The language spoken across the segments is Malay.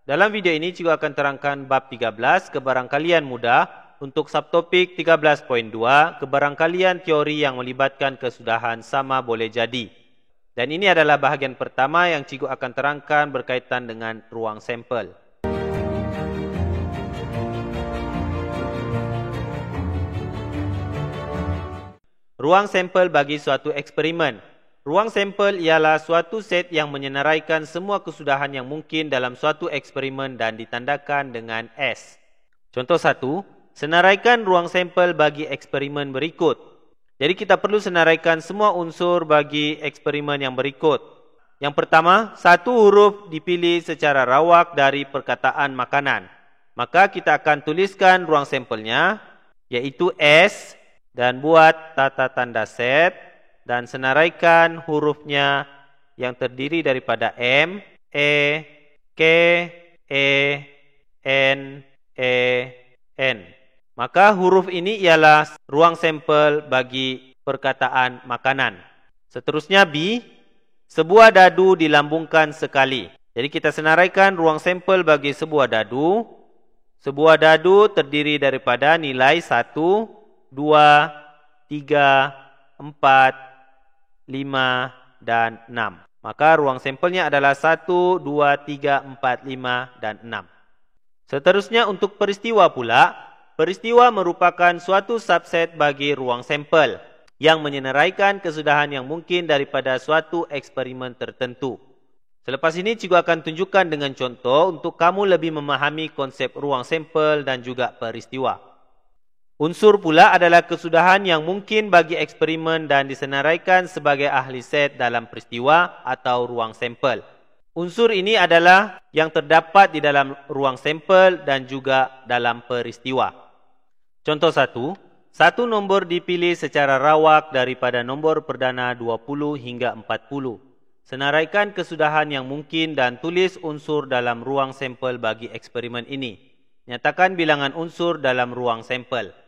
Dalam video ini juga akan terangkan bab 13 kebarangkalian mudah untuk subtopik 13.2 kebarangkalian teori yang melibatkan kesudahan sama boleh jadi. Dan ini adalah bahagian pertama yang cikgu akan terangkan berkaitan dengan ruang sampel. Ruang sampel bagi suatu eksperimen. Ruang sampel ialah suatu set yang menyenaraikan semua kesudahan yang mungkin dalam suatu eksperimen dan ditandakan dengan S. Contoh 1, senaraikan ruang sampel bagi eksperimen berikut. Jadi kita perlu senaraikan semua unsur bagi eksperimen yang berikut. Yang pertama, satu huruf dipilih secara rawak dari perkataan makanan. Maka kita akan tuliskan ruang sampelnya, yaitu S, dan buat tata tanda set, dan senaraikan hurufnya yang terdiri daripada M, E, K, E, N, E, N. Maka huruf ini ialah ruang sampel bagi perkataan makanan. Seterusnya B, sebuah dadu dilambungkan sekali. Jadi kita senaraikan ruang sampel bagi sebuah dadu. Sebuah dadu terdiri daripada nilai 1, 2, 3, 4, 5 dan 6. Maka ruang sampelnya adalah 1, 2, 3, 4, 5 dan 6. Seterusnya untuk peristiwa pula, peristiwa merupakan suatu subset bagi ruang sampel yang menyenaraikan kesudahan yang mungkin daripada suatu eksperimen tertentu. Selepas ini cikgu akan tunjukkan dengan contoh untuk kamu lebih memahami konsep ruang sampel dan juga peristiwa. Unsur pula adalah kesudahan yang mungkin bagi eksperimen dan disenaraikan sebagai ahli set dalam peristiwa atau ruang sampel. Unsur ini adalah yang terdapat di dalam ruang sampel dan juga dalam peristiwa. Contoh 1, satu nombor dipilih secara rawak daripada nombor perdana 20 hingga 40. Senaraikan kesudahan yang mungkin dan tulis unsur dalam ruang sampel bagi eksperimen ini. Nyatakan bilangan unsur dalam ruang sampel.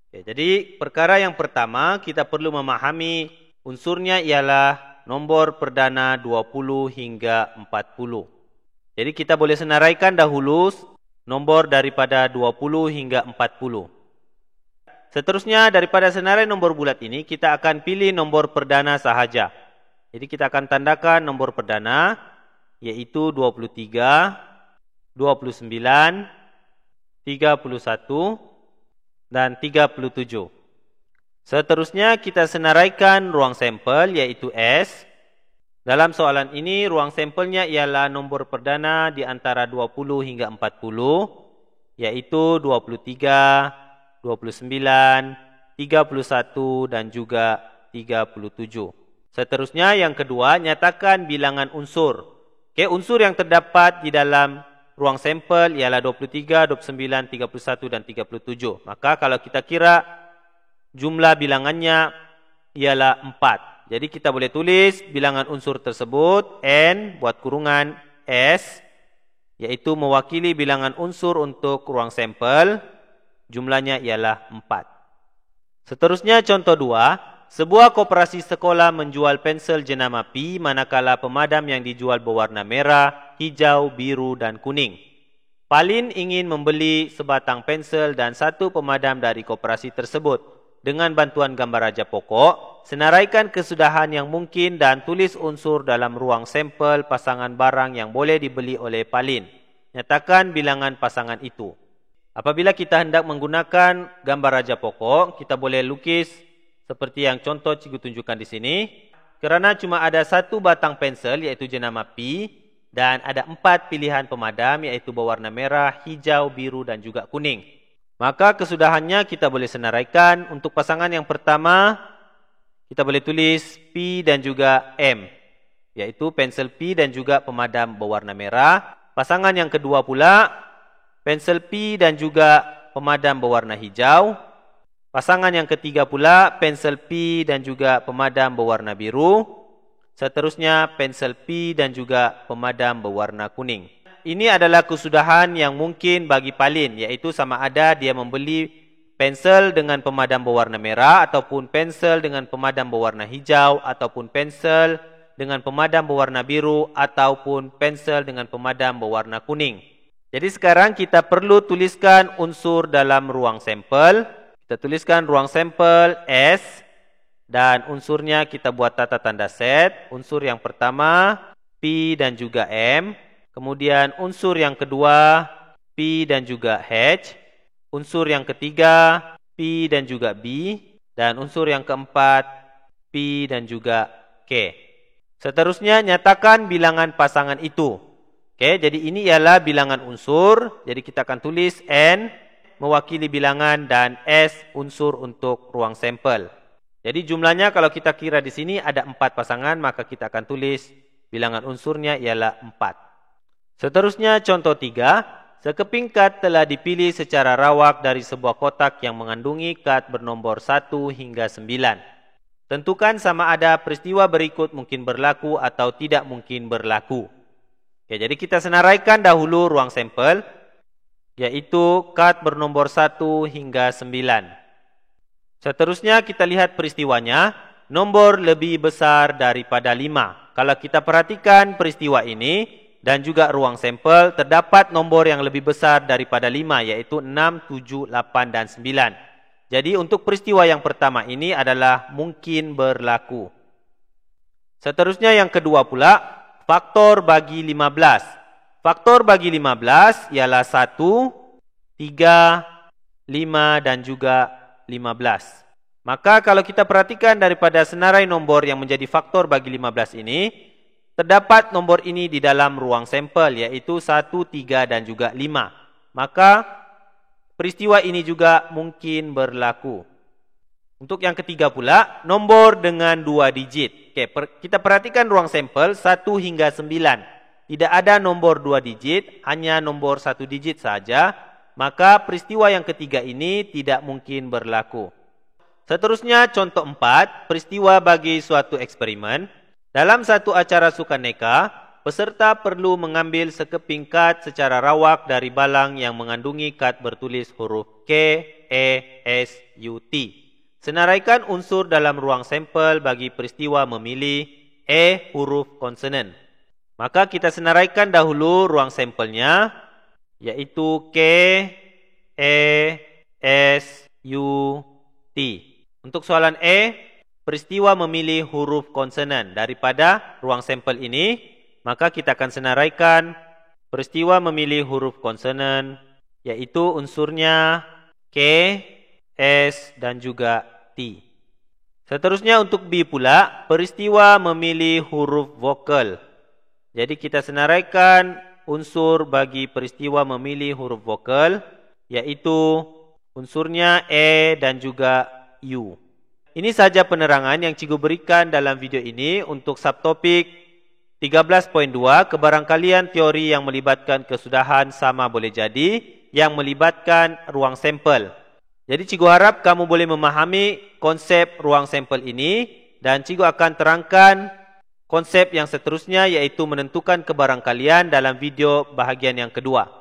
Jadi perkara yang pertama kita perlu memahami unsurnya ialah nombor perdana 20 hingga 40. Jadi kita boleh senaraikan dahulu nombor daripada 20 hingga 40. Seterusnya daripada senarai nombor bulat ini kita akan pilih nombor perdana sahaja. Jadi kita akan tandakan nombor perdana yaitu 23, 29, 31 dan 37. Seterusnya kita senaraikan ruang sampel yaitu S. Dalam soalan ini ruang sampelnya ialah nombor perdana di antara 20 hingga 40 yaitu 23, 29, 31 dan juga 37. Seterusnya yang kedua nyatakan bilangan unsur. Unsur yang terdapat di dalam ruang sampel ialah 23, 29, 31 dan 37. Maka kalau kita kira jumlah bilangannya ialah 4. Jadi kita boleh tulis bilangan unsur tersebut N buat kurungan S yaitu mewakili bilangan unsur untuk ruang sampel. Jumlahnya ialah 4. Seterusnya contoh 2. Sebuah koperasi sekolah menjual pensel jenama P manakala pemadam yang dijual berwarna merah, hijau, biru dan kuning. Palin ingin membeli sebatang pensel dan satu pemadam dari koperasi tersebut. Dengan bantuan gambar raja pokok, senaraikan kesudahan yang mungkin dan tulis unsur dalam ruang sampel pasangan barang yang boleh dibeli oleh Palin. Nyatakan bilangan pasangan itu. Apabila kita hendak menggunakan gambar raja pokok, kita boleh lukis seperti yang contoh cikgu tunjukkan di sini. Kerana cuma ada satu batang pensel iaitu jenama P dan ada 4 pilihan pemadam iaitu berwarna merah, hijau, biru dan juga kuning. Maka kesudahannya kita boleh senaraikan. Untuk pasangan yang pertama kita boleh tulis P dan juga M iaitu pensel P dan juga pemadam berwarna merah. Pasangan yang kedua pula pensel P dan juga pemadam berwarna hijau. Pasangan yang ketiga pula pensel P dan juga pemadam berwarna biru. Seterusnya pensel P dan juga pemadam berwarna kuning. Ini adalah kesudahan yang mungkin bagi Palin iaitu sama ada dia membeli pensel dengan pemadam berwarna merah ataupun pensel dengan pemadam berwarna hijau ataupun pensel dengan pemadam berwarna biru ataupun pensel dengan pemadam berwarna kuning. Jadi sekarang kita perlu tuliskan unsur dalam ruang sampel. Kita tuliskan ruang sampel S dan unsurnya kita buat tata tanda set. Unsur yang pertama P dan juga M. Kemudian unsur yang kedua P dan juga H. Unsur yang ketiga P dan juga B. Dan unsur yang keempat P dan juga K. Seterusnya nyatakan bilangan pasangan itu. Oke, jadi ini ialah bilangan unsur. Jadi kita akan tulis N mewakili bilangan dan S unsur untuk ruang sampel. Jadi jumlahnya kalau kita kira di sini ada 4 pasangan, maka kita akan tulis bilangan unsurnya ialah 4. Seterusnya contoh 3. Sekeping kad telah dipilih secara rawak dari sebuah kotak yang mengandungi kad bernombor 1 hingga 9. Tentukan sama ada peristiwa berikut mungkin berlaku atau tidak mungkin berlaku. Oke, jadi kita senaraikan dahulu ruang sampel, yaitu kad bernombor 1 hingga 9. Seterusnya kita lihat peristiwanya, nombor lebih besar daripada 5. Kalau kita perhatikan peristiwa ini dan juga ruang sampel, terdapat nombor yang lebih besar daripada 5, yaitu 6, 7, 8, dan 9. Jadi untuk peristiwa yang pertama ini adalah mungkin berlaku. Seterusnya yang kedua pula, faktor bagi 15. Faktor bagi 15 ialah 1, 3, 5 dan juga 15. Maka kalau kita perhatikan daripada senarai nombor yang menjadi faktor bagi 15 ini, terdapat nombor ini di dalam ruang sampel, yaitu 1, 3 dan juga 5. Maka peristiwa ini juga mungkin berlaku. Untuk yang ketiga pula, nomor dengan 2 digit. Oke, kita perhatikan ruang sampel 1 hingga 9. Tidak ada nombor 2 digit, hanya nombor 1 digit saja. Maka peristiwa yang ketiga ini tidak mungkin berlaku. Seterusnya contoh 4, peristiwa bagi suatu eksperimen. Dalam satu acara sukaneka, peserta perlu mengambil sekeping kad secara rawak dari balang yang mengandungi kad bertulis huruf K, E, S, U, T. Senaraikan unsur dalam ruang sampel bagi peristiwa memilih E huruf konsonan. Maka kita senaraikan dahulu ruang sampelnya, yaitu K, E, S, U, T. Untuk soalan E, peristiwa memilih huruf konsonan daripada ruang sampel ini, maka kita akan senaraikan peristiwa memilih huruf konsonan, yaitu unsurnya K, S, dan juga T. Seterusnya untuk B pula, peristiwa memilih huruf vokal. Jadi kita senaraikan unsur bagi peristiwa memilih huruf vokal, yaitu unsurnya E dan juga U. Ini saja penerangan yang cikgu berikan dalam video ini untuk subtopik 13.2, kebarangkalian teori yang melibatkan kesudahan sama boleh jadi, yang melibatkan ruang sampel. Jadi cikgu harap kamu boleh memahami konsep ruang sampel ini dan cikgu akan terangkan konsep yang seterusnya, yaitu menentukan kebarangkalian dalam video bahagian yang kedua.